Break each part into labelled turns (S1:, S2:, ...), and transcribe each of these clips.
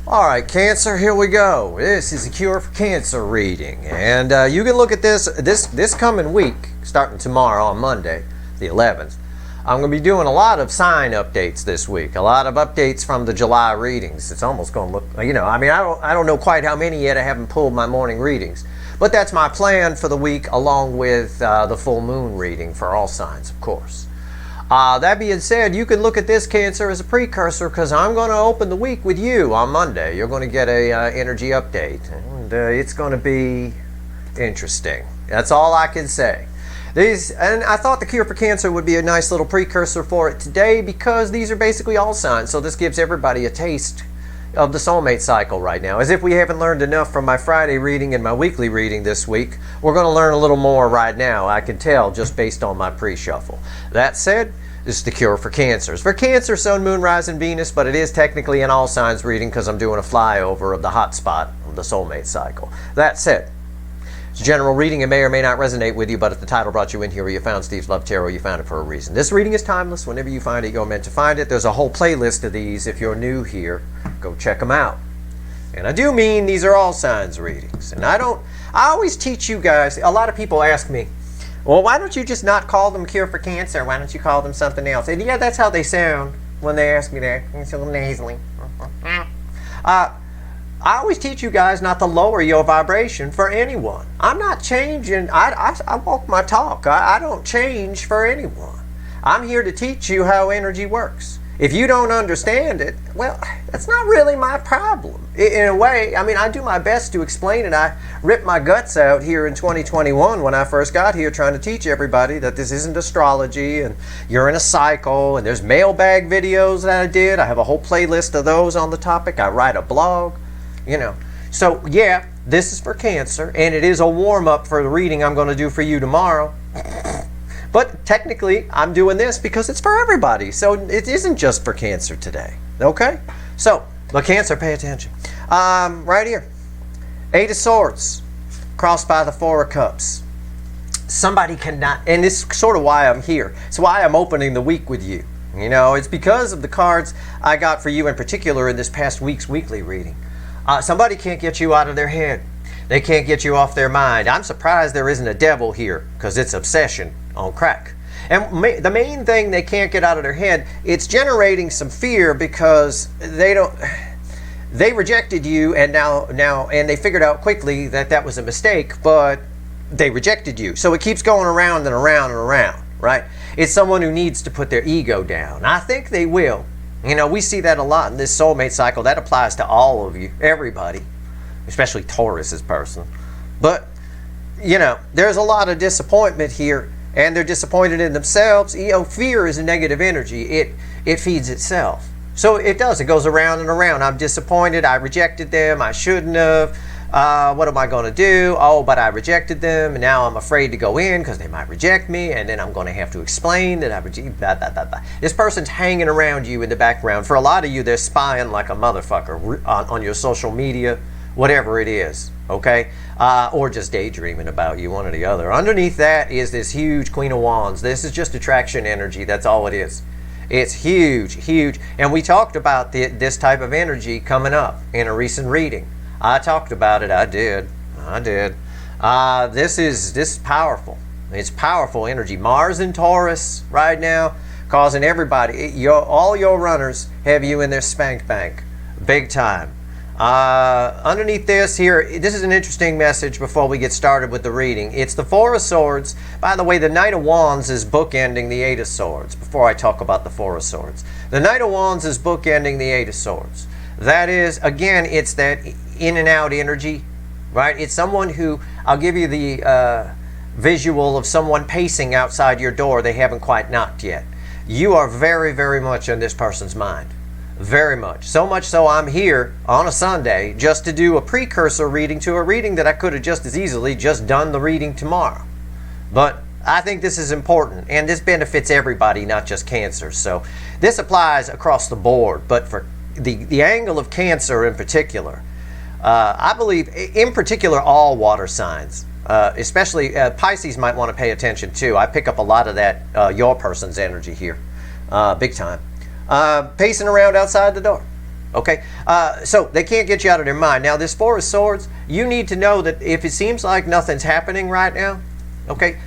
S1: All right, Cancer, here we go. This is a Cure for Cancer reading. And you can look at this coming week, starting tomorrow on Monday, the 11th. I'm going to be doing a lot of sign updates this week, a lot of updates from the July readings. It's almost going to look, I don't know quite how many yet. I haven't pulled my morning readings. But that's my plan for the week, along with the full moon reading for all signs, of course. That being said, you can look at this, Cancer, as a precursor, because I'm going to open the week with you on Monday. You're going to get a energy update, and it's going to be interesting. That's all I can say. And I thought the Cure for Cancer would be a nice little precursor for it today, because these are basically all signs, so this gives everybody a taste of the soulmate cycle right now. As if we haven't learned enough from my Friday reading and my weekly reading this week, we're going to learn a little more right now, I can tell, just based on my pre-shuffle. That said, this is the Cure for Cancers. For Cancer, Sun, Moon, Rising, Venus, but it is technically an all signs reading because I'm doing a flyover of the hotspot of the soulmate cycle. That said, it's a general reading. It may or may not resonate with you, but if the title brought you in here or you found Steve's Love Tarot, you found it for a reason. This reading is timeless. Whenever you find it, you're meant to find it. There's a whole playlist of these. If you're new here, go check them out. And I do mean these are all signs readings. And I always teach you guys, a lot of people ask me, well, why don't you just not call them Cure for Cancer? Why don't you call them something else? And yeah, that's how they sound when they ask me that. It's a little nasally. I always teach you guys not to lower your vibration for anyone. I'm not changing. I walk my talk. I don't change for anyone. I'm here to teach you how energy works. If you don't understand it, well, that's not really my problem. In a way, I mean, I do my best to explain it. I ripped my guts out here in 2021 when I first got here trying to teach everybody that this isn't astrology and you're in a cycle, and there's mailbag videos that I did. I have a whole playlist of those on the topic. I write a blog. So yeah, this is for Cancer, and it is a warm-up for the reading I'm going to do for you tomorrow. But technically, I'm doing this because it's for everybody, so it isn't just for Cancer today, okay? So, but Cancer, pay attention. Right here, 8 of Swords, crossed by the 4 of Cups. Somebody cannot, and this is sort of why I'm here. It's why I'm opening the week with you. It's because of the cards I got for you in particular in this past week's weekly reading. Somebody can't get you out of their head. They can't get you off their mind. I'm surprised there isn't a devil here, because it's obsession on crack. And the main thing they can't get out of their head, it's generating some fear because they rejected you, and now and they figured out quickly that that was a mistake, but they rejected you. So it keeps going around and around and around, right? It's someone who needs to put their ego down. I think they will. We see that a lot in this soulmate cycle. That applies to all of you, everybody, especially Taurus's person. But, there's a lot of disappointment here, and they're disappointed in themselves. Fear is a negative energy. It feeds itself. So it does. It goes around and around. I'm disappointed. I rejected them. I shouldn't have. What am I going to do? Oh, but I rejected them, and now I'm afraid to go in because they might reject me, and then I'm going to have to explain that I rejected. This person's hanging around you in the background. For a lot of you, they're spying like a motherfucker on your social media, whatever it is, okay? Or just daydreaming about you, one or the other. Underneath that is this huge Queen of Wands. This is just attraction energy. That's all it is. It's huge, huge. And we talked about this type of energy coming up in a recent reading. I talked about it. I did. This is powerful. It's powerful energy. Mars and Taurus right now causing everybody, all your runners have you in their spank bank. Big time. Underneath this here, this is an interesting message before we get started with the reading. It's the 4 of Swords. By the way, the Knight of Wands is bookending the 8 of Swords before I talk about the 4 of Swords. The Knight of Wands is bookending the 8 of Swords. That is, again, it's that in and out energy, right? It's someone who, I'll give you the visual of someone pacing outside your door. They haven't quite knocked yet. You are very, very much on this person's mind. Very much. So much so I'm here on a Sunday just to do a precursor reading to a reading that I could have just as easily just done the reading tomorrow. But I think this is important, and this benefits everybody, not just Cancer. So this applies across the board, but for the angle of Cancer in particular, I believe, in particular, all water signs, especially Pisces might want to pay attention too. I pick up a lot of that, your person's energy here, big time. Pacing around outside the door. Okay, so they can't get you out of their mind. Now, this Four of Swords, you need to know that if it seems like nothing's happening right now, okay,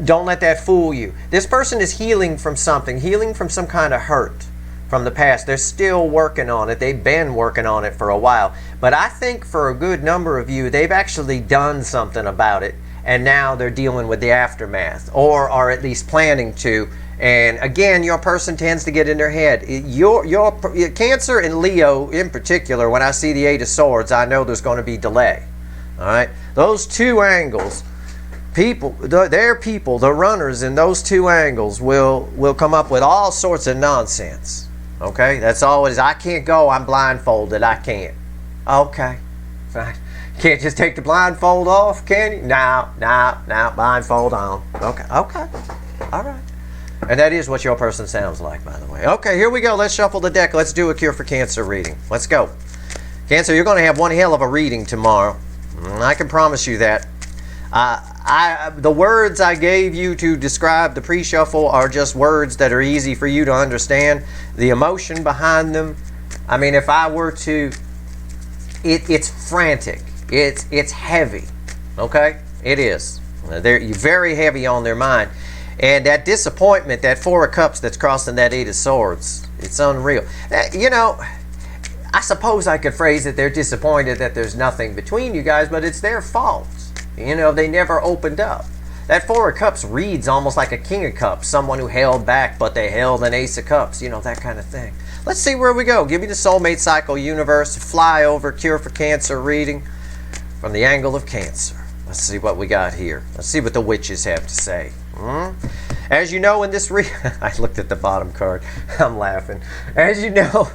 S1: don't let that fool you. This person is healing from something, healing from some kind of hurt from the past. They're still working on it. They've been working on it for a while. But I think for a good number of you, they've actually done something about it, and now they're dealing with the aftermath, or are at least planning to. And again, your person tends to get in their head. Your Cancer and Leo in particular, when I see the Eight of Swords, I know there's going to be delay. All right? Those two angles, the runners in those two angles will come up with all sorts of nonsense. Okay? That's all it is. I can't go. I'm blindfolded. I can't. Okay. Fine. Can't just take the blindfold off, can you? No, blindfold on. Okay. All right. And that is what your person sounds like, by the way. Okay, here we go. Let's shuffle the deck. Let's do a Cure for Cancer reading. Let's go. Cancer, you're going to have one hell of a reading tomorrow. I can promise you that. The words I gave you to describe the pre-shuffle are just words that are easy for you to understand. The emotion behind them, I mean, if I were to... It's frantic. It's heavy. Okay? It is. You're very heavy on their mind. And that disappointment, that Four of Cups that's crossing that Eight of Swords, it's unreal. You know, I suppose I could phrase it, they're disappointed that there's nothing between you guys, but it's their fault. You know, they never opened up. That Four of Cups reads almost like a King of Cups, someone who held back, but they held an Ace of Cups, you know, that kind of thing. Let's see where we go. Give me the Soulmate Cycle Universe, fly over, Cure for Cancer reading from the angle of Cancer. Let's see what we got here. Let's see what the witches have to say. As you know in this I looked at the bottom card. I'm laughing. As you know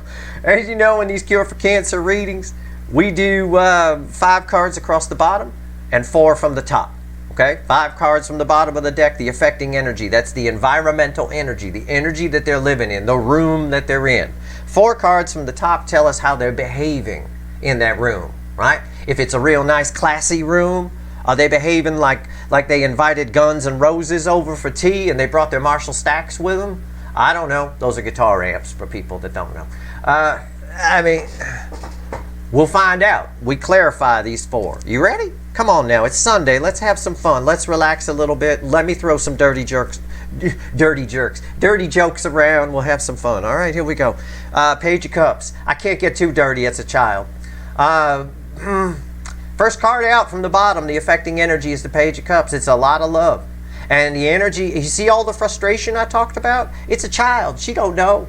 S1: in these Cure for Cancer readings, we do 5 cards across the bottom and 4 from the top. Okay? 5 cards from the bottom of the deck, the affecting energy. That's the environmental energy, the energy that they're living in, the room that they're in. 4 cards from the top tell us how they're behaving in that room, right? If it's a real nice, classy room, are they behaving like they invited Guns N' Roses over for tea and they brought their Marshall stacks with them? I don't know. Those are guitar amps for people that don't know. I mean, we'll find out. We clarify these 4. You ready? Come on now. It's Sunday. Let's have some fun. Let's relax a little bit. Let me throw some dirty jokes around. We'll have some fun. All right, here we go. Page of Cups. I can't get too dirty as a child. First card out from the bottom, the affecting energy, is the Page of Cups. It's a lot of love. And the energy, you see all the frustration I talked about? It's a child. She don't know.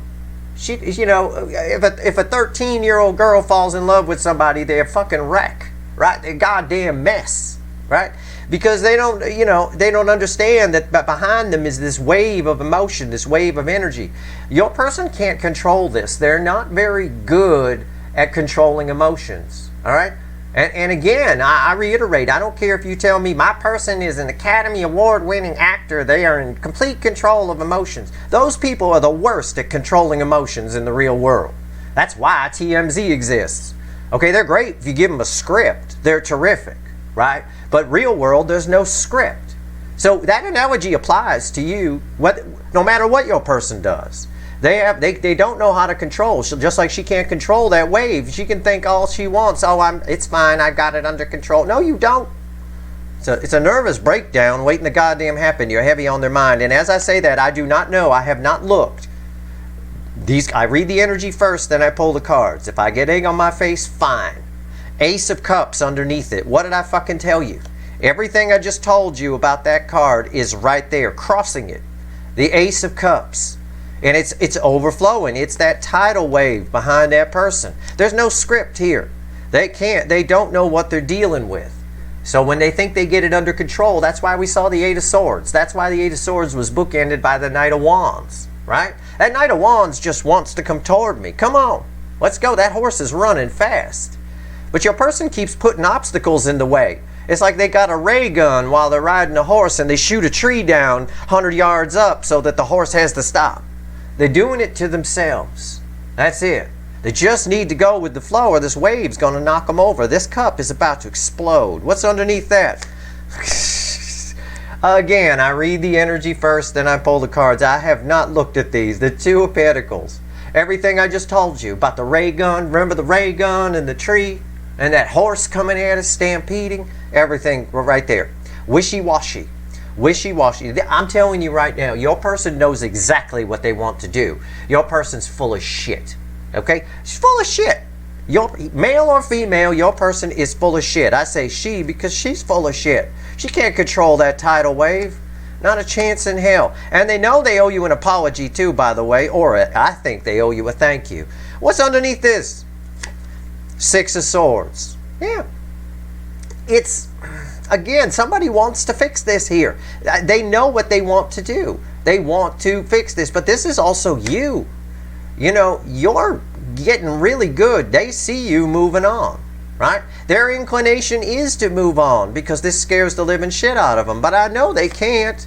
S1: She, you know, if a 13-year-old girl falls in love with somebody, they're a fucking wreck, right? They're a goddamn mess, right? Because they don't, you know, they don't understand that behind them is this wave of emotion, this wave of energy. Your person can't control this. They're not very good at controlling emotions, all right? And again, I reiterate, I don't care if you tell me my person is an Academy Award-winning actor. They are in complete control of emotions. Those people are the worst at controlling emotions in the real world. That's why TMZ exists. Okay, they're great if you give them a script. They're terrific, right? But real world, there's no script. So that analogy applies to you, no matter what your person does. They don't know how to control. Just like she can't control that wave. She can think all she wants. Oh, it's fine. I've got it under control. No, you don't. So it's a nervous breakdown waiting to goddamn happen. You're heavy on their mind. And as I say that, I do not know. I have not looked. I read the energy first, then I pull the cards. If I get egg on my face, fine. Ace of Cups underneath it. What did I fucking tell you? Everything I just told you about that card is right there, crossing it. The Ace of Cups. And it's overflowing. It's that tidal wave behind that person. There's no script here. They don't know what they're dealing with. So when they think they get it under control, that's why we saw the Eight of Swords. That's why the Eight of Swords was bookended by the Knight of Wands, right? That Knight of Wands just wants to come toward me. Come on, let's go. That horse is running fast. But your person keeps putting obstacles in the way. It's like they got a ray gun while they're riding a horse and they shoot a tree down 100 yards up so that the horse has to stop. They're doing it to themselves. That's it. They just need to go with the flow or this wave's going to knock them over. This cup is about to explode. What's underneath that? Again, I read the energy first, then I pull the cards. I have not looked at these. The Two of Pentacles. Everything I just told you about the ray gun. Remember the ray gun and the tree? And that horse coming at us, stampeding? Everything right there. Wishy-washy. Wishy-washy. I'm telling you right now, your person knows exactly what they want to do. Your person's full of shit. Okay? She's full of shit. Your male or female, your person is full of shit. I say she because she's full of shit. She can't control that tidal wave. Not a chance in hell. And they know they owe you an apology too, by the way, or I think they owe you a thank you. What's underneath this? Six of Swords. Yeah. It's, again, somebody wants to fix this here. They know what they want to do. They want to fix this, but this is also you. You know, you're getting really good. They see you moving on. Right? Their inclination is to move on because this scares the living shit out of them. But I know they can't.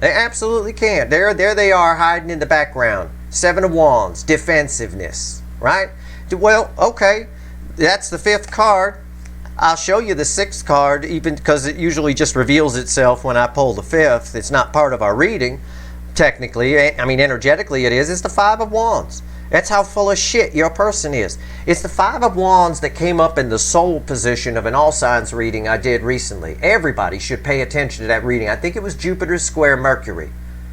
S1: They absolutely can't. There they are hiding in the background. Seven of Wands, defensiveness. Right? Well, okay. That's the fifth card. I'll show you the sixth card, even because it usually just reveals itself when I pull the fifth. It's not part of our reading, technically. I mean, energetically it is. It's the Five of Wands. That's how full of shit your person is. It's the Five of Wands that came up in the soul position of an all signs reading I did recently. Everybody should pay attention to that reading. I think it was Jupiter square Mercury.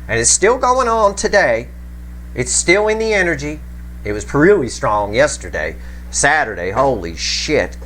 S1: And it's still going on today. It's still in the energy. It was really strong yesterday. Saturday, holy shit.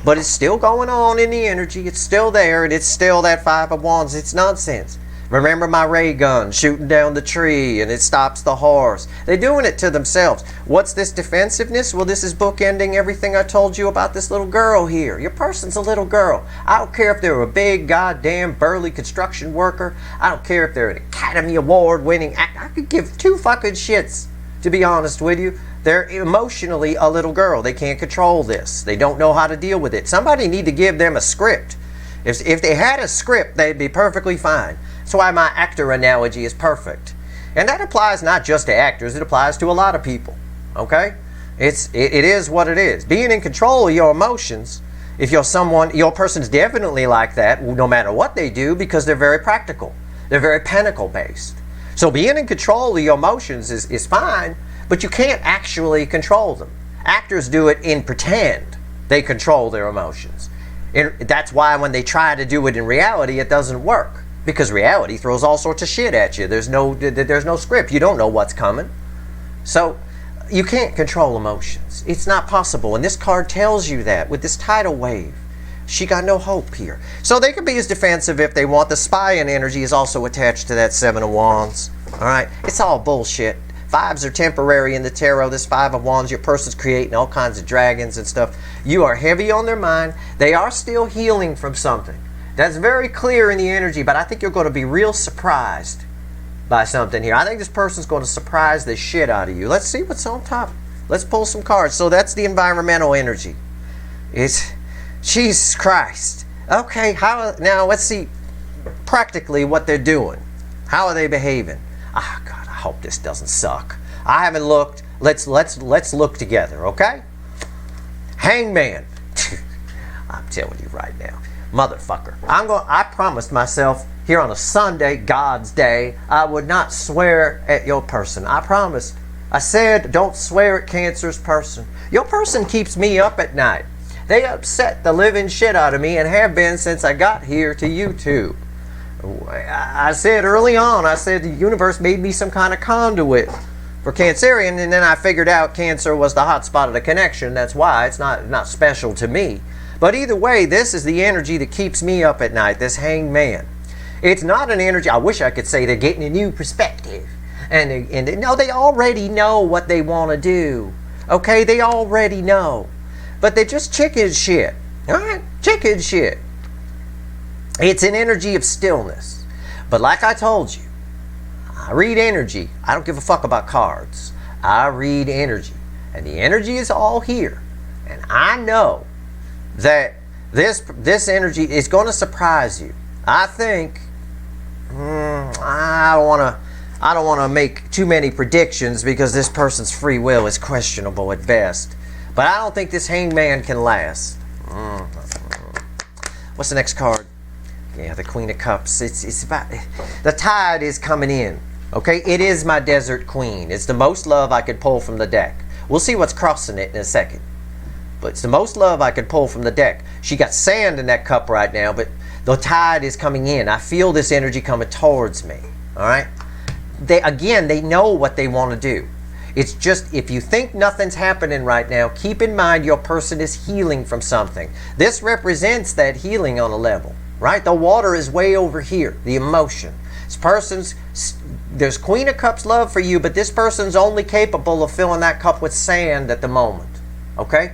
S1: But it's still going on in the energy. It's still there, and it's still that Five of Wands. It's nonsense. Remember my ray gun shooting down the tree and it stops the horse. They're doing it to themselves. What's this defensiveness? Well, this is bookending everything I told you about this little girl here. Your person's a little girl. I don't care if they're a big goddamn burly construction worker. I don't care if they're an Academy Award winning actor. I could give two fucking shits, to be honest with you. They're emotionally a little girl. They can't control this. They don't know how to deal with it. Somebody need to give them a script. If they had a script, they'd be perfectly fine. That's why my actor analogy is perfect. And that applies not just to actors, it applies to a lot of people. Okay? It is what it is. Being in control of your emotions, if you're someone, your person's definitely like that, no matter what they do, because they're very practical. They're very pentacle based. So being in control of your emotions is fine, but you can't actually control them. Actors do it in pretend they control their emotions. And that's why when they try to do it in reality, it doesn't work. Because reality throws all sorts of shit at you. There's no script. You don't know what's coming. So you can't control emotions. It's not possible. And this card tells you that with this tidal wave. She got no hope here. So they can be as defensive if they want. The spying energy is also attached to that Seven of Wands. All right? It's all bullshit. Fives are temporary in the tarot. This Five of Wands, your person's creating all kinds of dragons and stuff. You are heavy on their mind. They are still healing from something. That's very clear in the energy, but I think you're going to be real surprised by something here. I think this person's going to surprise the shit out of you. Let's see what's on top. Let's pull some cards. So that's the environmental energy. It's Jesus Christ. Okay, now let's see practically what they're doing. How are they behaving? Ah, God, I hope this doesn't suck. I haven't looked. Let's look together, okay? Hangman. I'm telling you right now. Motherfucker. I promised myself here on a Sunday, God's day, I would not swear at your person. I promised. I said, don't swear at Cancer's person. Your person keeps me up at night. They upset the living shit out of me and have been since I got here to YouTube. I said early on, I said the universe made me some kind of conduit for Cancerian, and then I figured out Cancer was the hotspot of the connection. That's why it's not special to me. But either way, this is the energy that keeps me up at night, this Hanged Man. It's not an energy, I wish I could say they're getting a new perspective. And no, they already know what they want to do. Okay, they already know. But they're just chicken shit. Alright? Chicken shit. It's an energy of stillness. But like I told you, I read energy. I don't give a fuck about cards. I read energy. And the energy is all here. And I know that this energy is going to surprise you. I think I don't want to make too many predictions because this person's free will is questionable at best. But I don't think this Hangman can last. What's the next card? Yeah, the Queen of Cups. It's about the tide is coming in. Okay, it is my desert queen. It's the most love I could pull from the deck. We'll see what's crossing it in a second. But it's the most love I could pull from the deck. She got sand in that cup right now, but the tide is coming in. I feel this energy coming towards me. All right? They know what they want to do. It's just, if you think nothing's happening right now, keep in mind your person is healing from something. This represents that healing on a level, right? The water is way over here, the emotion. This person's, there's Queen of Cups love for you, but this person's only capable of filling that cup with sand at the moment, okay?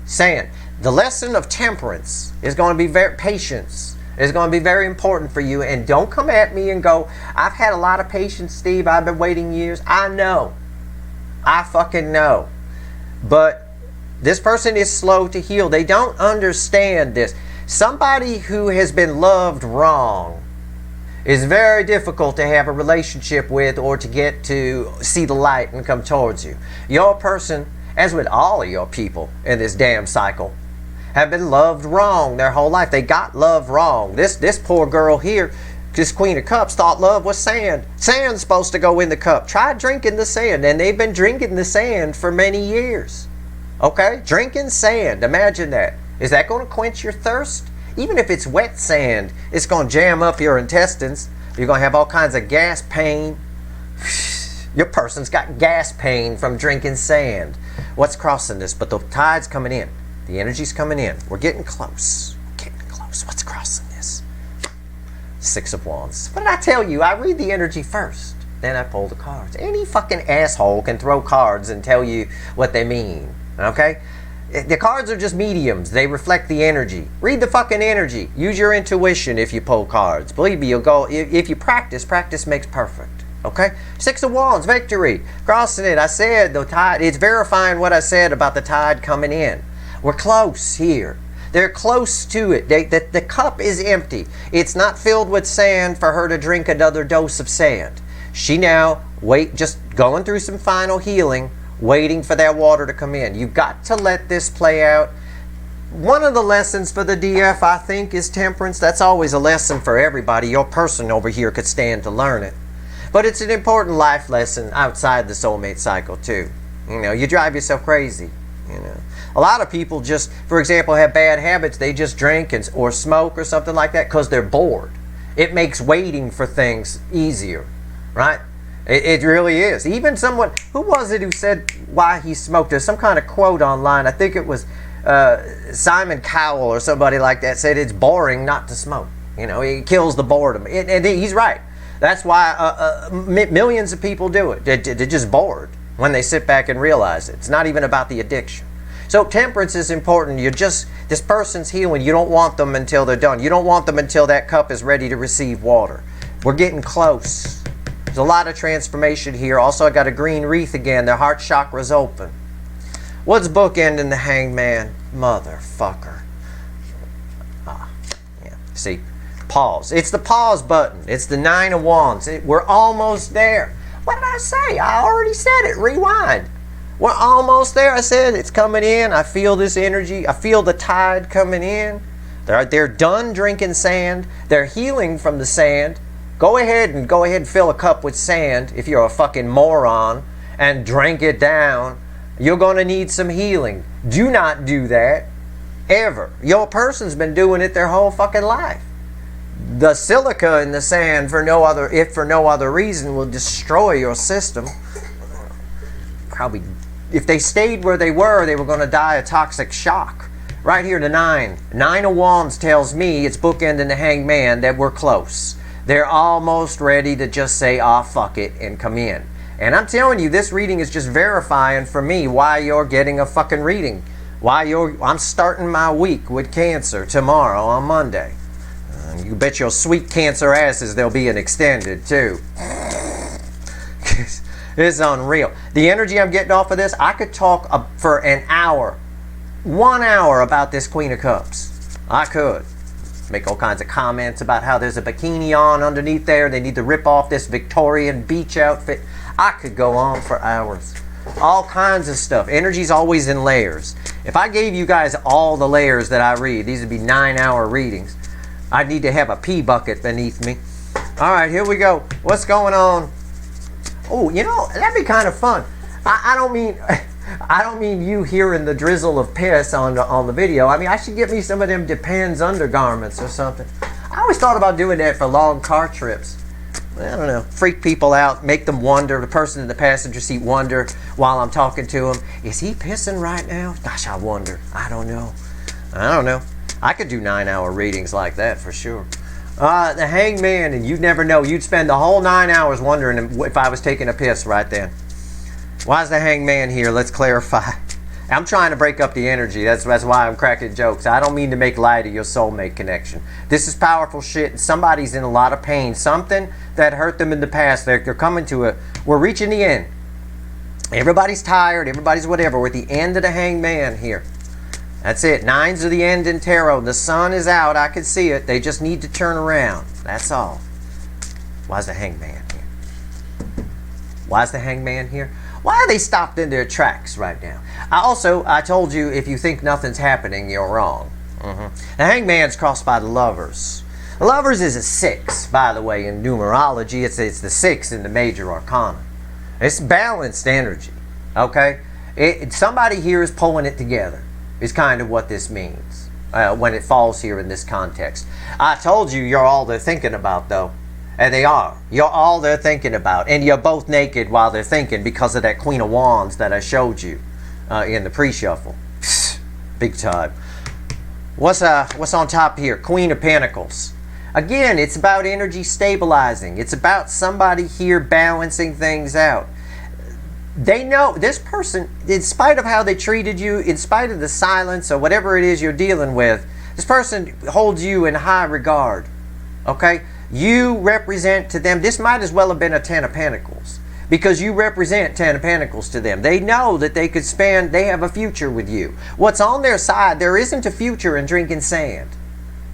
S1: Sand. The lesson of temperance is going to be patience. It's going to be very important for you, and don't come at me and go, I've had a lot of patience, Steve. I've been waiting years. I know. I fucking know. But this person is slow to heal. They don't understand this. Somebody who has been loved wrong is very difficult to have a relationship with or to get to see the light and come towards you. Your person, as with all of your people in this damn cycle, have been loved wrong their whole life. They got love wrong. This poor girl here, this Queen of Cups, thought love was sand. Sand's supposed to go in the cup. Try drinking the sand. And they've been drinking the sand for many years. Okay? Drinking sand. Imagine that. Is that going to quench your thirst? Even if it's wet sand, it's going to jam up your intestines. You're going to have all kinds of gas pain. Your person's got gas pain from drinking sand. What's crossing this? But the tide's coming in. The energy's coming in. We're getting close. Getting close. What's crossing this? Six of Wands. What did I tell you? I read the energy first. Then I pull the cards. Any fucking asshole can throw cards and tell you what they mean. Okay? The cards are just mediums. They reflect the energy. Read the fucking energy. Use your intuition if you pull cards. Believe me, you'll go. If you practice, practice makes perfect. Okay? Six of Wands, victory. Crossing it. I said the tide. It's verifying what I said about the tide coming in. We're close here. They're close to it. The cup is empty. It's not filled with sand for her to drink another dose of sand. She now, just going through some final healing, waiting for that water to come in. You've got to let this play out. One of the lessons for the DF, I think, is temperance. That's always a lesson for everybody. Your person over here could stand to learn it. But it's an important life lesson outside the soulmate cycle, too. You know, you drive yourself crazy, you know. A lot of people just, for example, have bad habits. They just drink or smoke or something like that because they're bored. It makes waiting for things easier, right? It really is. Even someone, who was it who said why he smoked? There's some kind of quote online. I think it was Simon Cowell or somebody like that said it's boring not to smoke. You know, it kills the boredom. And he's right. That's why millions of people do it. They're just bored when they sit back and realize it. It's not even about the addiction. So temperance is important. This person's healing. You don't want them until they're done. You don't want them until that cup is ready to receive water. We're getting close. There's a lot of transformation here. Also, I got a green wreath again. The heart chakra's open. What's bookending the Hanged Man? Motherfucker. Yeah. See, pause. It's the pause button. It's the Nine of Wands. We're almost there. What did I say? I already said it. Rewind. We're almost there. I said it's coming in. I feel this energy. I feel the tide coming in. They're done drinking sand. They're healing from the sand. Go ahead and fill a cup with sand if you're a fucking moron and drink it down. You're going to need some healing. Do not do that ever. Your person's been doing it their whole fucking life. The silica in the sand for no other reason will destroy your system. Probably, if they stayed where they were going to die a toxic shock. Right here, the Nine of Wands tells me, it's bookending the Hanged Man, that we're close. They're almost ready to just say, fuck it, and come in. And I'm telling you, this reading is just verifying for me why you're getting a fucking reading. I'm starting my week with Cancer tomorrow on Monday. You bet your sweet Cancer asses there'll be an extended too. It's unreal. The energy I'm getting off of this, I could talk for an hour, 1 hour about this Queen of Cups. I could. Make all kinds of comments about how there's a bikini on underneath there. They need to rip off this Victorian beach outfit. I could go on for hours. All kinds of stuff. Energy's always in layers. If I gave you guys all the layers that I read, these would be 9-hour readings. I'd need to have a pee bucket beneath me. All right, here we go. What's going on Oh, you know, that'd be kind of fun. I don't mean I don't mean you hearing the drizzle of piss on the video. I mean, I should get me some of them Depends undergarments or something. I always thought about doing that for long car trips. I don't know, freak people out, make them wonder, the person in the passenger seat wonder while I'm talking to him, is he pissing right now? Gosh, I wonder. I don't know. I could do 9-hour readings like that for sure. The hangman, and you'd never know. You'd spend the whole 9 hours wondering if I was taking a piss right then. Why is the hangman here? Let's clarify. I'm trying to break up the energy. That's why I'm cracking jokes. I don't mean to make light of your soulmate connection. This is powerful shit. Somebody's in a lot of pain. Something that hurt them in the past. They're coming to a... We're reaching the end. Everybody's tired. Everybody's whatever. We're at the end of the hangman here. That's it. 9s are the end in tarot. The sun is out. I can see it. They just need to turn around. That's all. Why's the hangman here? Why's the hangman here? Why are they stopped in their tracks right now? I told you, if you think nothing's happening, you're wrong. The hangman's crossed by the lovers. The lovers is a 6, by the way, in numerology. It's the 6 in the major arcana. It's balanced energy, okay? Somebody here is pulling it together, is kind of what this means when it falls here in this context. I told you you're all they're thinking about, though. And they are. You're all they're thinking about. And you're both naked while they're thinking because of that Queen of Wands that I showed you in the pre-shuffle. Big time. What's on top here? Queen of Pentacles. Again, it's about energy stabilizing. It's about somebody here balancing things out. They know, this person, in spite of how they treated you, in spite of the silence or whatever it is you're dealing with, this person holds you in high regard. Okay? You represent to them, this might as well have been a 10 of Pentacles, because you represent 10 of Pentacles to them. They know that they could spend, they have a future with you. What's on their side, there isn't a future in drinking sand.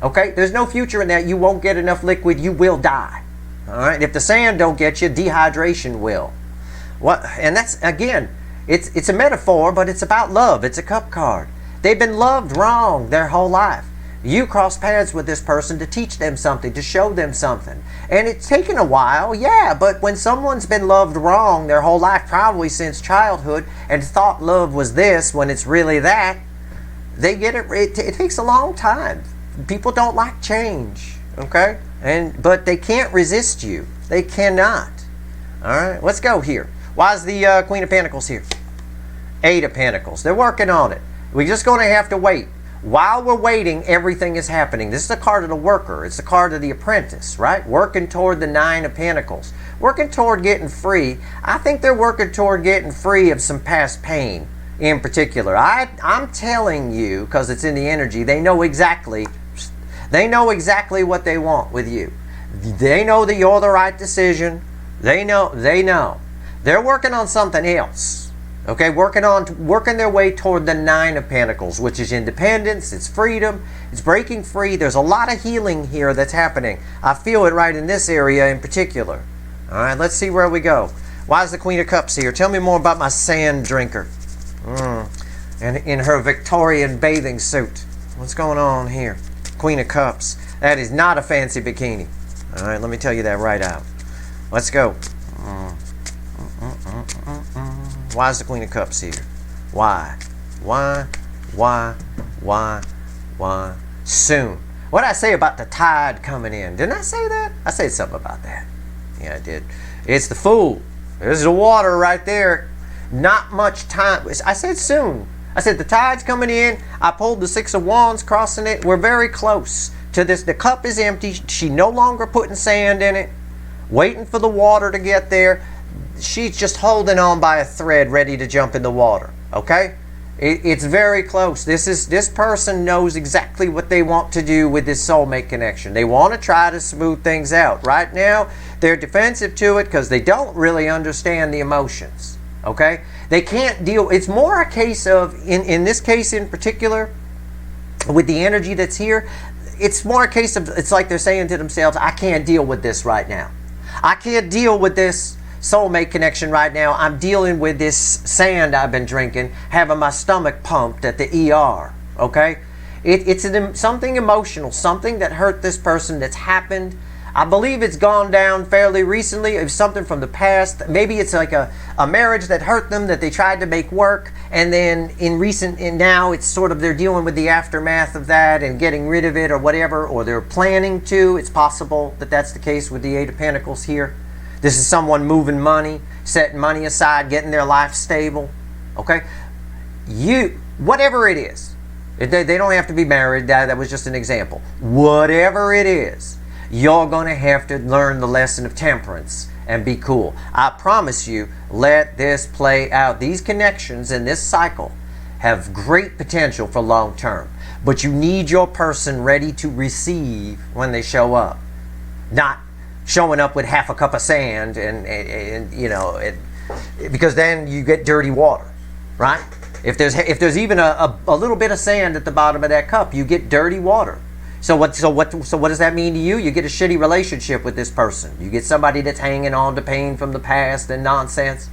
S1: Okay? There's no future in that. You won't get enough liquid, you will die. All right? If the sand don't get you, dehydration will. What? And that's, again, it's a metaphor, but it's about love. It's a cup card. They've been loved wrong their whole life. You cross paths with this person to teach them something, to show them something. And it's taken a while, yeah, but when someone's been loved wrong their whole life, probably since childhood, and thought love was this when it's really that, they get it. It takes a long time. People don't like change, okay? But they can't resist you. They cannot. All right, let's go here. Why is the Queen of Pentacles here? 8 of Pentacles. They're working on it. We're just going to have to wait. While we're waiting, everything is happening. This is the card of the worker. It's the card of the apprentice, right? Working toward the 9 of Pentacles. Working toward getting free. I think they're working toward getting free of some past pain in particular. I'm telling you, because it's in the energy, they know exactly what they want with you. They know that you're the right decision. They know. They're working on something else. Okay, working their way toward the 9 of Pentacles, which is independence, it's freedom, it's breaking free. There's a lot of healing here that's happening. I feel it right in this area in particular. All right, let's see where we go. Why is the Queen of Cups here? Tell me more about my sand drinker. And in her Victorian bathing suit. What's going on here? Queen of Cups. That is not a fancy bikini. All right, let me tell you that right out. Let's go. Why is the Queen of Cups here? Why? Soon. What did I say about the tide coming in? Didn't I say that? I said something about that. Yeah, I did. It's the Fool. There's the water right there. Not much time. I said soon. I said the tide's coming in. I pulled the 6 of Wands, crossing it. We're very close to this. The cup is empty. She no longer putting sand in it. Waiting for the water to get there. She's just holding on by a thread, ready to jump in the water. Okay? It's very close. This person knows exactly what they want to do with this soulmate connection. They want to try to smooth things out. Right now, they're defensive to it because they don't really understand the emotions. Okay? They can't deal. It's more a case of, in this case in particular, with the energy that's here, it's more a case of, it's like they're saying to themselves, I can't deal with this right now. I can't deal with this soulmate connection right now. I'm dealing with this sand I've been drinking, having my stomach pumped at the ER. Okay? It's something emotional, something that hurt this person that's happened I believe it's gone down fairly recently. It's something from the past. Maybe it's like a marriage that hurt them that they tried to make work, and then now it's sort of they're dealing with the aftermath of that and getting rid of it or whatever, or they're planning to. It's possible that that's the case with the Eight of Pentacles here. This is someone moving money, setting money aside, getting their life stable. Okay? Whatever it is, they don't have to be married. That was just an example. Whatever it is, you're going to have to learn the lesson of temperance and be cool. I promise you, let this play out. These connections in this cycle have great potential for long term. But you need your person ready to receive when they show up. Not showing up with half a cup of sand and because then you get dirty water, right? If there's even a little bit of sand at the bottom of that cup, you get dirty water. So what does that mean to you? You get a shitty relationship with this person. You get somebody that's hanging on to pain from the past and nonsense.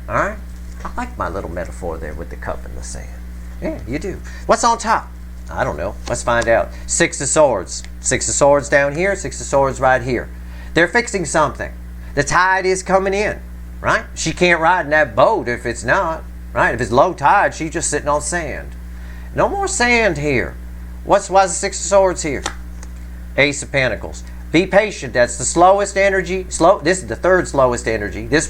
S1: All right? I like my little metaphor there with the cup and the sand. Yeah, you do. What's on top? I don't know. Let's find out. Six of Swords. Six of Swords down here. Six of Swords right here. They're fixing something. The tide is coming in, right? She can't ride in that boat if it's not, right? If it's low tide, she's just sitting on sand. No more sand here. Why is the Six of Swords here? Ace of Pentacles. Be patient. That's the slowest energy. This is the third slowest energy. These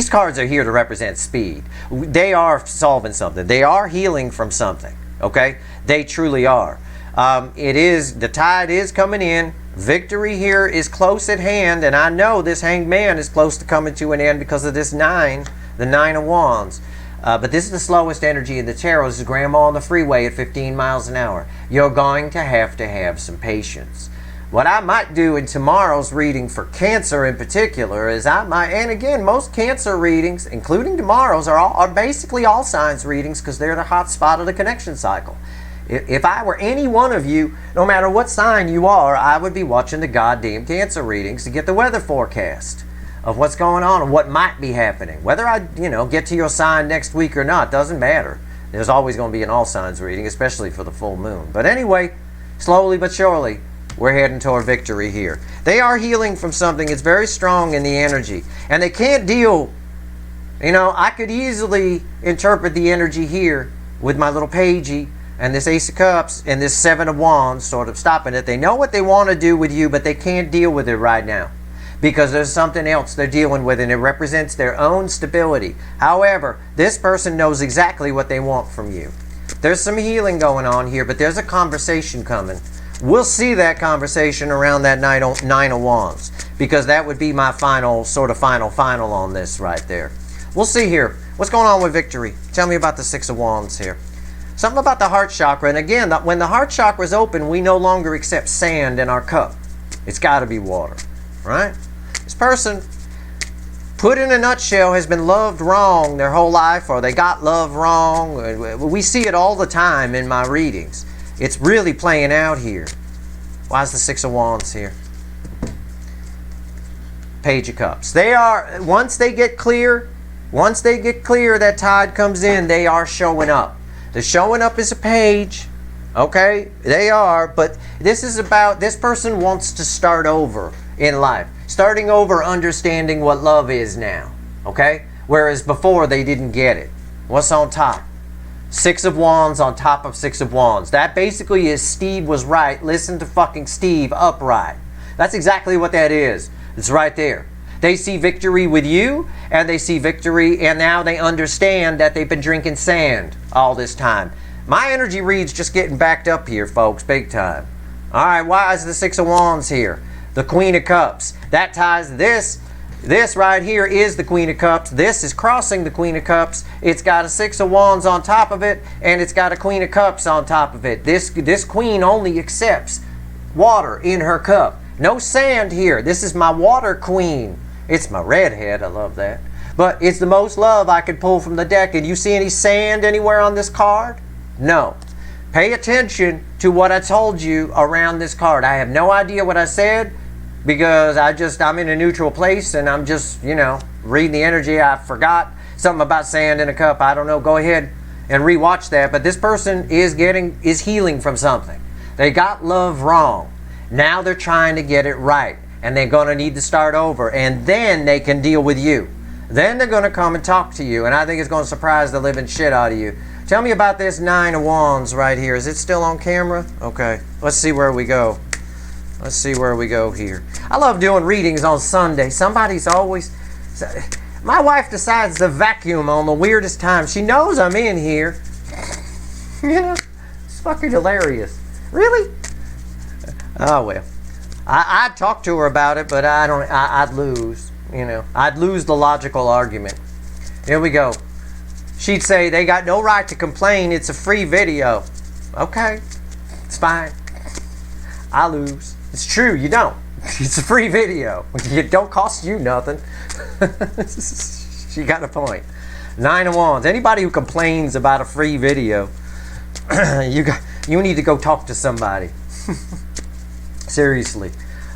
S1: cards are here to represent speed. They are solving something. They are healing from something. Okay? They truly are. The tide is coming in. Victory here is close at hand, and I know this Hanged Man is close to coming to an end because of this 9, the 9 of Wands. But this is the slowest energy in the tarot. This is Grandma on the freeway at 15 miles an hour. You're going to have some patience. What I might do in tomorrow's reading for Cancer in particular is and again, most Cancer readings, including tomorrow's, are basically all signs readings because they're the hot spot of the connection cycle. If I were any one of you, no matter what sign you are, I would be watching the goddamn Cancer readings to get the weather forecast of what's going on and what might be happening. Whether I, get to your sign next week or not doesn't matter. There's always going to be an all signs reading, especially for the full moon. But anyway, slowly but surely, we're heading toward victory here. They are healing from something. It's very strong in the energy. And they can't deal, I could easily interpret the energy here with my little pagey and this Ace of Cups and this Seven of Wands sort of stopping it. They know what they want to do with you, but they can't deal with it right now because there's something else they're dealing with, and it represents their own stability. However, this person knows exactly what they want from you. There's some healing going on here, but there's a conversation coming. We'll see that conversation around that Nine of Wands, because that would be my final on this right there. We'll see here. What's going on with victory? Tell me about the Six of Wands here. Something about the heart chakra. And again, when the heart chakra is open, we no longer accept sand in our cup. It's got to be water, right? This person, put in a nutshell, has been loved wrong their whole life, or they got love wrong. We see it all the time in my readings. It's really playing out here. Why is the Six of Wands here? Page of Cups. Once they get clear, that tide comes in, they are showing up. The showing up is a page, okay? They are, but this is about, this person wants to start over in life. Starting over, understanding what love is now, okay? Whereas before, they didn't get it. What's on top? Six of Wands on top of Six of Wands. That basically is Steve was right. Listen to fucking Steve upright. That's exactly what that is. It's right there. They see victory with you, and they see victory, and now they understand that they've been drinking sand all this time. My energy read's just getting backed up here, folks, big time. All right, why is the Six of Wands here? The Queen of Cups. That ties this. This right here is the Queen of Cups. This is crossing the Queen of Cups. It's got a Six of Wands on top of it, and it's got a Queen of Cups on top of it. This queen only accepts water in her cup. No sand here. This is my water queen. It's my redhead. I love that. But it's the most love I could pull from the deck. Did you see any sand anywhere on this card? No. Pay attention to what I told you around this card. I have no idea what I said, because I'm in a neutral place and I'm just, reading the energy. I forgot something about sand in a cup. I don't know. Go ahead and rewatch that. But this person is healing from something. They got love wrong. Now they're trying to get it right, and they're going to need to start over, and then they can deal with you. Then they're going to come and talk to you, and I think it's going to surprise the living shit out of you. Tell me about this Nine of Wands right here. Is it still on camera? Okay, let's see where we go. Let's see where we go here. I love doing readings on Sunday. Somebody's always... My wife decides to vacuum on the weirdest time. She knows I'm in here. You know, it's fucking hilarious. Really? Oh, well. I'd talk to her about it, but I'd lose. You know, I'd lose the logical argument. Here we go. She'd say, they got no right to complain. It's a free video. Okay, it's fine. I lose. It's true, you don't. It's a free video. It don't cost you nothing. She got a point. Nine of Wands. Anybody who complains about a free video, you need to go talk to somebody. Seriously.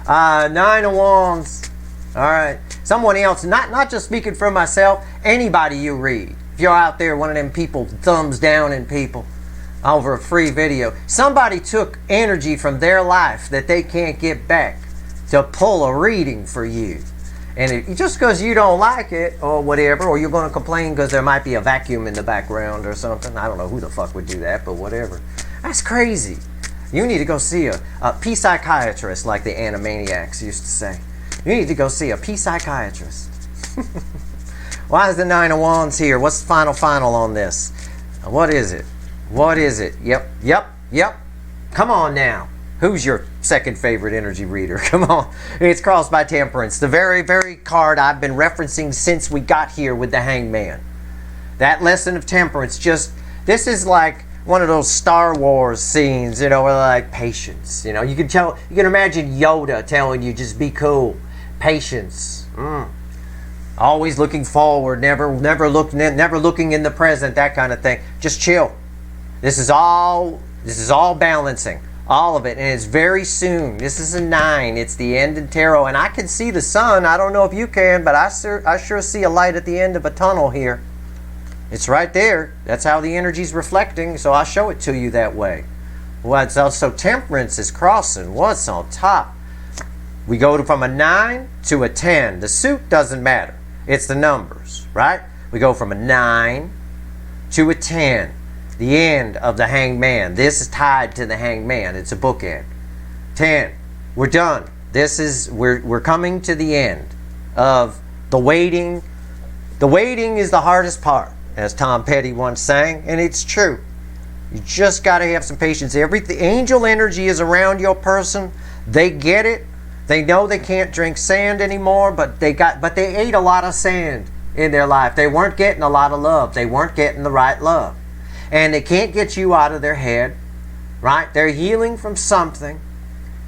S1: Nine of Wands. All right. Someone else, not just speaking for myself, anybody you read. If you're out there, one of them people, thumbs down in people over a free video. Somebody took energy from their life that they can't get back to pull a reading for you. And just because you don't like it or whatever, or you're going to complain because there might be a vacuum in the background or something. I don't know who the fuck would do that, but whatever. That's crazy. You need to go see a psychiatrist, like the Animaniacs used to say. You need to go see a psychiatrist. Why is the Nine of Wands here? What's the final on this? What is it? What is it? Yep. Come on now. Who's your second favorite energy reader? Come on. It's crossed by Temperance. The very, very card I've been referencing since we got here with the Hangman. That lesson of Temperance, this is like one of those Star Wars scenes, you know, where like patience. You know, you can imagine Yoda telling you just be cool. Patience. Always looking forward, never looking in the present, that kind of thing. Just chill. This is all balancing. All of it, and it's very soon. This is a 9. It's the end in tarot, and I can see the sun. I don't know if you can, but I sure see a light at the end of a tunnel here. It's right there. That's how the energy's reflecting, so I'll show it to you that way. Well, so Temperance is crossing. What's on top? We go from a 9 to a 10. The suit doesn't matter. It's the numbers, right? We go from a 9 to a 10. The end of the Hangman. This is tied to the Hangman. It's a bookend. 10. We're done. We're coming to the end of the waiting. The waiting is the hardest part, as Tom Petty once sang, and it's true. You just got to have some patience. The angel energy is around your person. They get it. They know they can't drink sand anymore, but they ate a lot of sand in their life. They weren't getting a lot of love. They weren't getting the right love. And they can't get you out of their head, right? They're healing from something.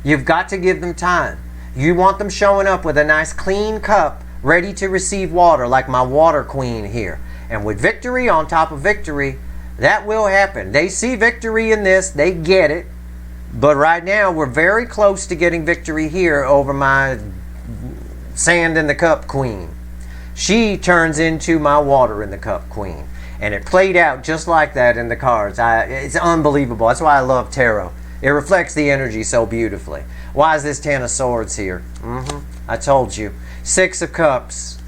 S1: You've got to give them time. You want them showing up with a nice clean cup, ready to receive water, like my water queen here. And with victory on top of victory, that will happen. They see victory in this. They get it. But right now, we're very close to getting victory here over my sand in the cup queen. She turns into my water in the cup queen. And it played out just like that in the cards. It's unbelievable. That's why I love tarot. It reflects the energy so beautifully. Why is this 10 of Swords here? I told you. 6 of Cups.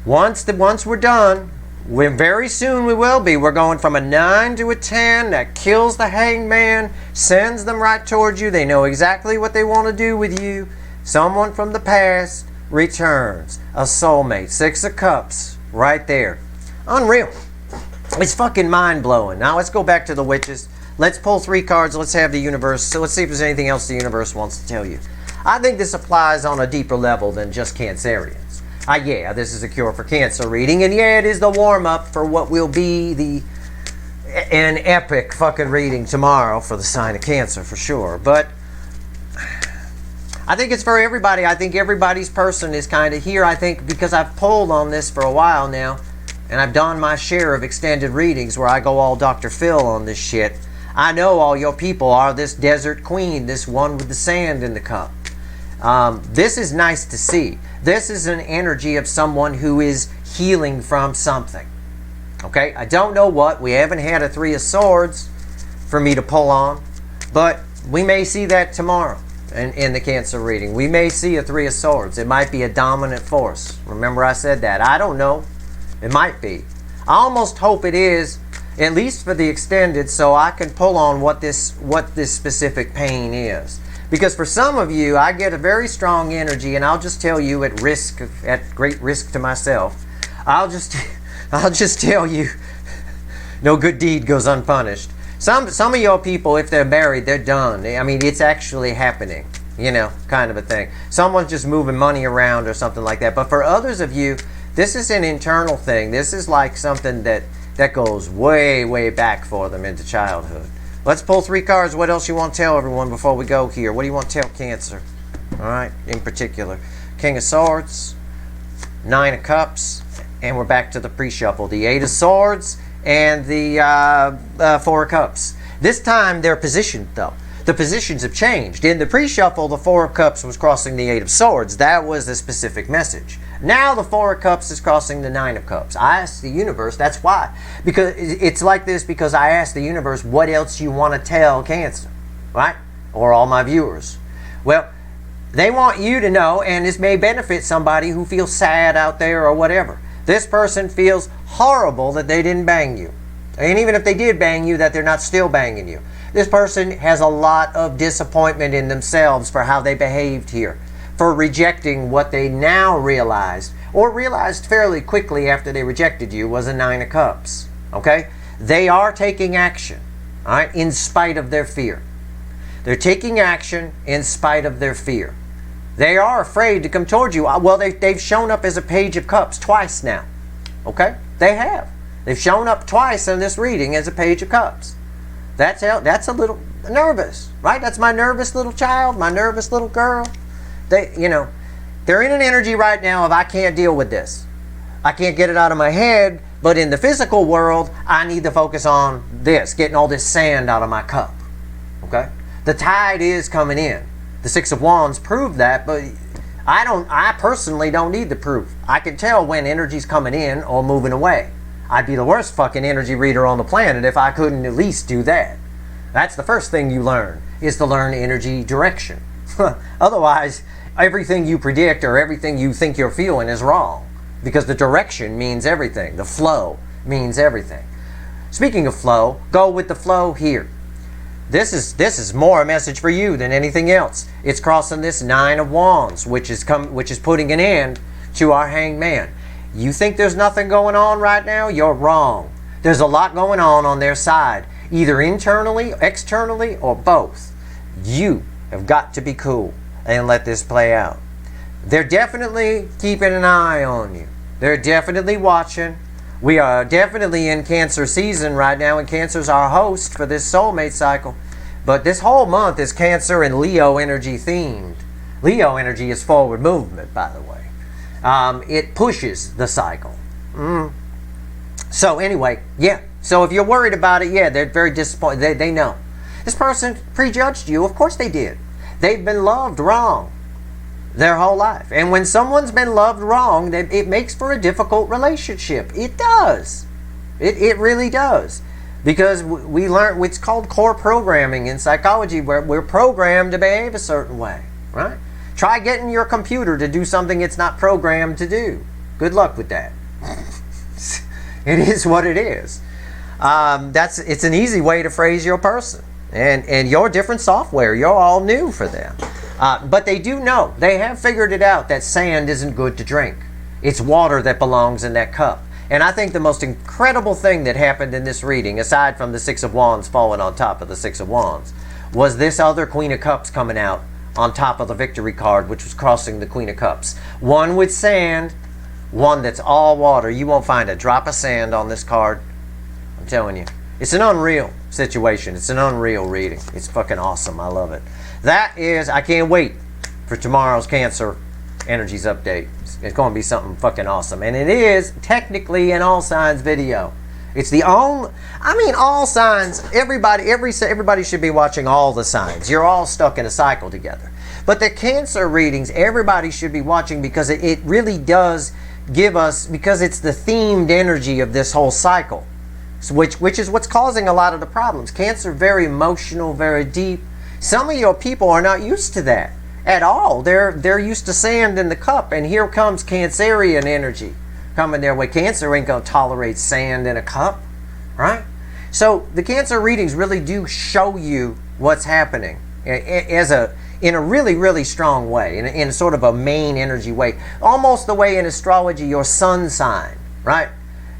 S1: Once we're done, very soon we will be. We're going from a 9 to a 10. That kills the Hangman, sends them right towards you. They know exactly what they want to do with you. Someone from the past returns. A soulmate. 6 of Cups. Right there. Unreal. It's fucking mind-blowing. Now let's go back to the witches. Let's pull 3 cards. Let's have the universe. So let's see if there's anything else the universe wants to tell you. I think this applies on a deeper level than just Cancerians. Yeah, this is a cure for cancer reading. And yeah, it is the warm-up for what will be an epic fucking reading tomorrow for the sign of Cancer for sure. But I think it's for everybody. I think everybody's person is kind of here. I think because I've pulled on this for a while now, and I've done my share of extended readings where I go all Dr. Phil on this shit. I know all your people are this desert queen, this one with the sand in the cup. This is nice to see. This is an energy of someone who is healing from something. Okay, I don't know what. We haven't had a 3 of Swords for me to pull on, but we may see that tomorrow. in the Cancer reading. We may see a Three of Swords. It might be a dominant force. Remember I said that. I don't know. It might be. I almost hope it is, at least for the extended, so I can pull on what this specific pain is. Because for some of you, I get a very strong energy, and I'll just tell you at great risk to myself, I'll just tell you, no good deed goes unpunished. Some of your people, if they're married, they're done. I mean, it's actually happening, you know, kind of a thing. Someone's just moving money around or something like that. But for others of you, this is an internal thing. This is like something that goes way, way back for them into childhood. Let's pull 3 cards. What else you want to tell everyone before we go here? What do you want to tell Cancer? All right, in particular. King of Swords, 9 of Cups, and we're back to the pre-shuffle. The 8 of Swords and the 4 of Cups. This time they're positioned, though. The positions have changed. In the pre-shuffle, the 4 of Cups was crossing the 8 of Swords. That was the specific message. Now the 4 of Cups is crossing the 9 of Cups. I asked the universe, that's why. Because it's like this because I asked the universe, what else you want to tell Cancer, right? Or all my viewers. Well, they want you to know, and this may benefit somebody who feels sad out there or whatever. This person feels horrible that they didn't bang you. And even if they did bang you, that they're not still banging you. This person has a lot of disappointment in themselves for how they behaved here, for rejecting what they now realized, or realized fairly quickly after they rejected you, was a 9 of Cups. Okay? They are taking action, all right, in spite of their fear. They're taking action in spite of their fear. They are afraid to come toward you. Well, they've shown up as a Page of Cups twice now. Okay? They have. They've shown up twice in this reading as a Page of Cups. That's a little nervous, right? That's my nervous little child, my nervous little girl. They're in an energy right now of I can't deal with this. I can't get it out of my head, but in the physical world, I need to focus on this, getting all this sand out of my cup. Okay? The tide is coming in. The 6 of Wands proved that, but I personally don't need the proof. I can tell when energy's coming in or moving away. I'd be the worst fucking energy reader on the planet if I couldn't at least do that. That's the first thing you learn, is to learn energy direction. Otherwise, everything you predict or everything you think you're feeling is wrong. Because the direction means everything. The flow means everything. Speaking of flow, go with the flow here. This is more a message for you than anything else. It's crossing this 9 of Wands, which is putting an end to our Hanged Man. You think there's nothing going on right now? You're wrong. There's a lot going on their side, either internally, externally, or both. You have got to be cool and let this play out. They're definitely keeping an eye on you. They're definitely watching. We are definitely in Cancer season right now, and Cancer's our host for this soulmate cycle. But this whole month is Cancer and Leo energy themed. Leo energy is forward movement, by the way. It pushes the cycle. So anyway, yeah. So if you're worried about it, yeah, they're very disappointed. They know. This person prejudged you. Of course they did. They've been loved wrong their whole life. And when someone's been loved wrong, it makes for a difficult relationship. It does. It really does. Because we learn, it's called core programming in psychology, where we're programmed to behave a certain way, right? Try getting your computer to do something it's not programmed to do. Good luck with that. It is what it is. It's an easy way to phrase your person. And you're different software. You're all new for them. But they do know. They have figured it out that sand isn't good to drink. It's water that belongs in that cup. And I think the most incredible thing that happened in this reading, aside from the 6 of Wands falling on top of the 6 of Wands, was this other Queen of Cups coming out on top of the victory card, which was crossing the Queen of Cups. One with sand, one that's all water. You won't find a drop of sand on this card. I'm telling you. It's an unreal situation. It's an unreal reading. It's fucking awesome. I love it. That is, I can't wait for tomorrow's Cancer Energies update. It's going to be something fucking awesome. And it is technically an all signs video. It's the only, all signs, everybody should be watching all the signs. You're all stuck in a cycle together. But the Cancer readings, everybody should be watching, because it really does give us, because it's the themed energy of this whole cycle, which is what's causing a lot of the problems. Cancer, very emotional, very deep, Some of your people are not used to that at all. They're used to sand in the cup, and here comes Cancerian energy coming their way. Cancer ain't gonna tolerate sand in a cup, right? So the Cancer readings really do show you what's happening in a really, really strong way, in a sort of a main energy way, almost the way in astrology your sun sign, right?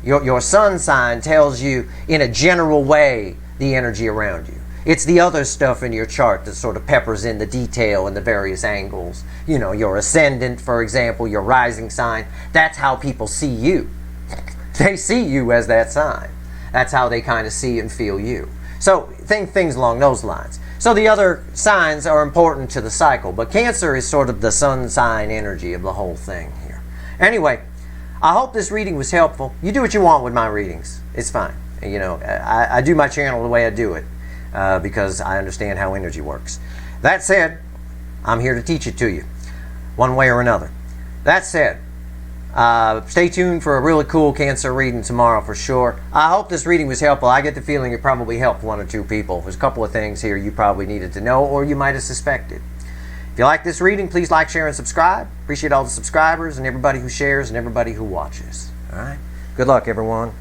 S1: Your sun sign tells you in a general way the energy around you. It's the other stuff in your chart that sort of peppers in the detail and the various angles. You know, your ascendant, for example, your rising sign. That's how people see you. They see you as that sign. That's how they kind of see and feel you. So things along those lines. So the other signs are important to the cycle, but Cancer is sort of the sun sign energy of the whole thing here. Anyway, I hope this reading was helpful. You do what you want with my readings. It's fine. You know, I do my channel the way I do it. Because I understand how energy works. That said, I'm here to teach it to you, one way or another. That said, stay tuned for a really cool Cancer reading tomorrow for sure. I hope this reading was helpful. I get the feeling it probably helped one or two people. There's a couple of things here you probably needed to know, or you might have suspected. If you like this reading, please like, share, and subscribe. Appreciate all the subscribers and everybody who shares and everybody who watches. All right? Good luck, everyone.